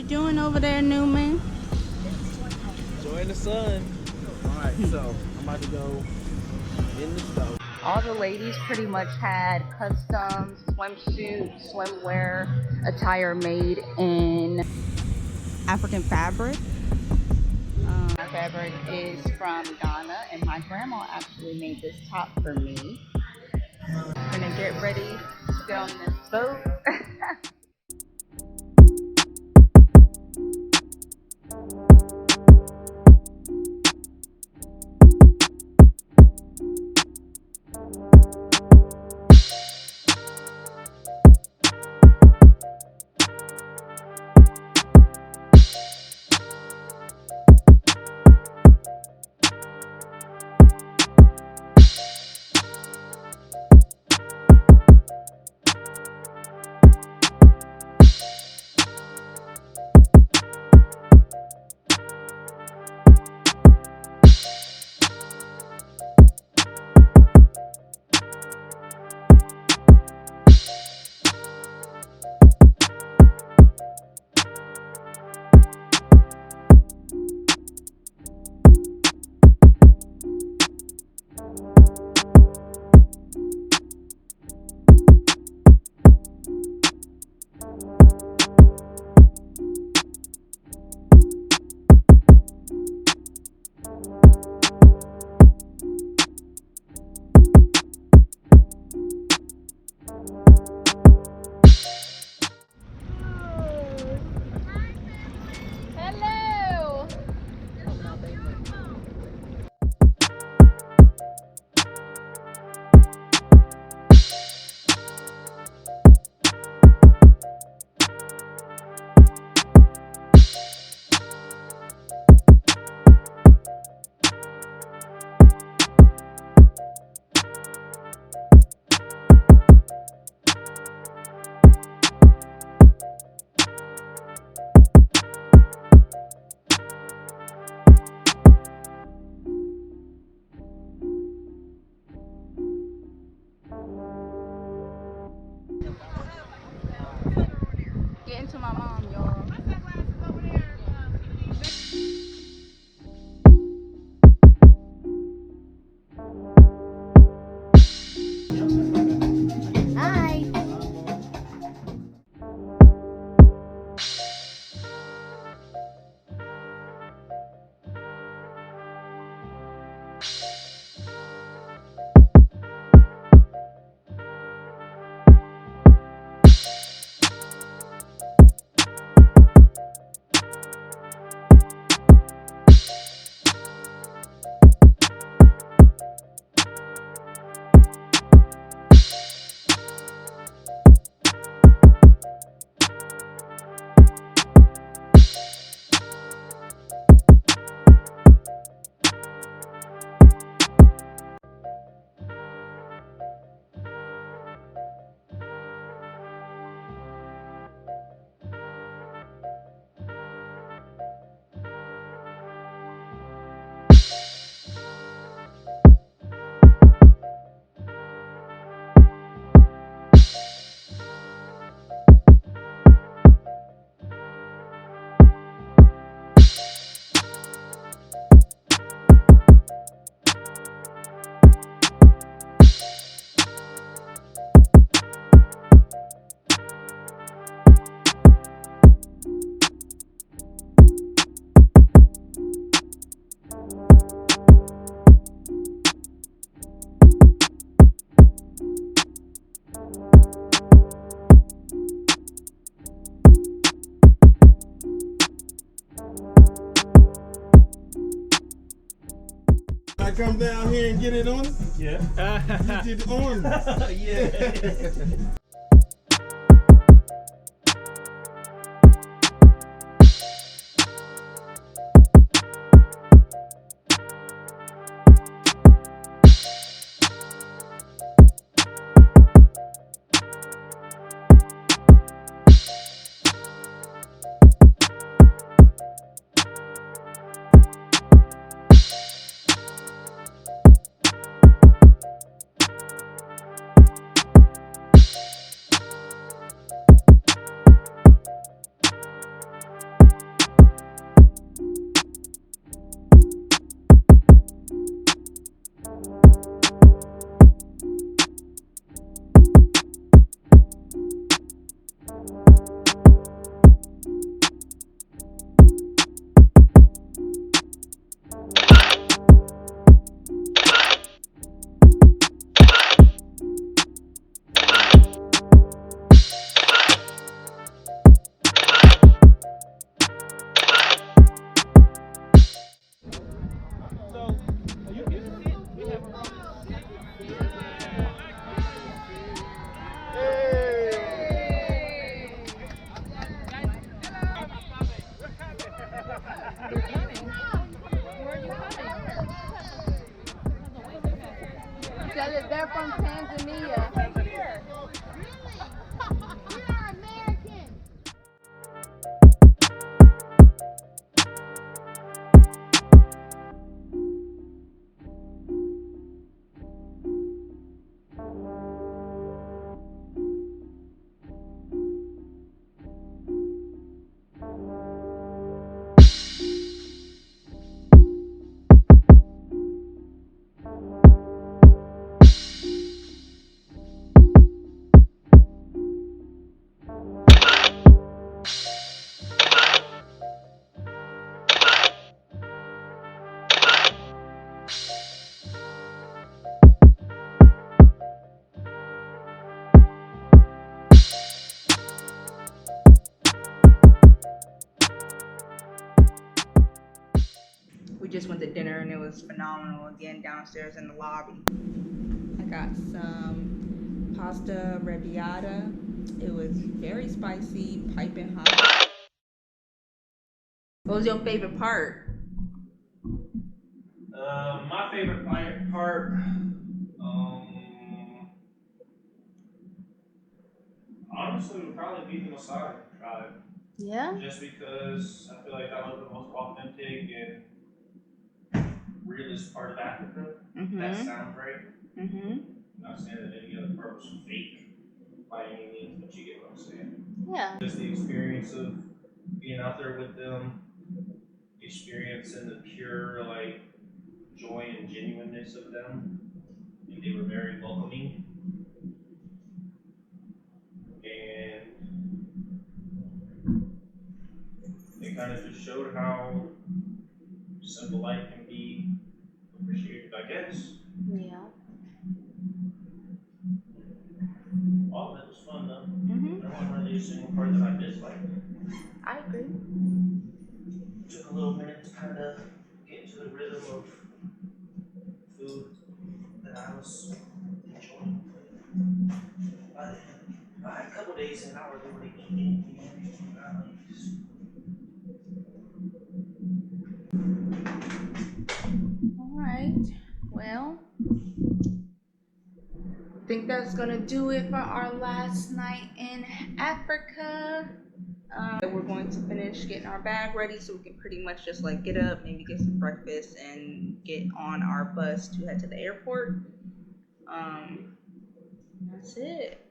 doing over there, Newman? Enjoying the sun. Alright, so I'm about to go in the store. All the ladies pretty much had custom swimsuit, swimwear attire made in African fabric. My fabric is from Ghana, and my grandma actually made this top for me. I'm gonna get ready to get on this boat. Getting to my mom, y'all. Hi. I come down here and get it on? Yeah. You did the orange. Yeah. They're from Tanzania. Here. We are Americans. We just went to dinner and it was phenomenal again downstairs in the lobby. I got some pasta arrabbiata. It was very spicy, piping hot. What was your favorite part? My favorite part, honestly, would probably be the Masai tribe. Yeah? Just because I feel like that was the most authentic and realist part of Africa. That sounds right. I'm not saying that any other part was fake by any means, but you get what I'm saying. Yeah. Just the experience of being out there with them, experiencing the pure like joy and genuineness of them, and they were very welcoming, and it kind of just showed how simple life can be appreciated, I guess. Yeah. All of it was fun though. There wasn't really a single part that I disliked. I agree. Took a little minute to kind of get into the rhythm of food that I was enjoying. By a couple days in, I was able to eat anything and everything. All right. Well, I think that's gonna do it for our last night in Africa. We're going to finish getting our bag ready so we can pretty much just like get up, maybe get some breakfast, and get on our bus to head to the airport. That's it.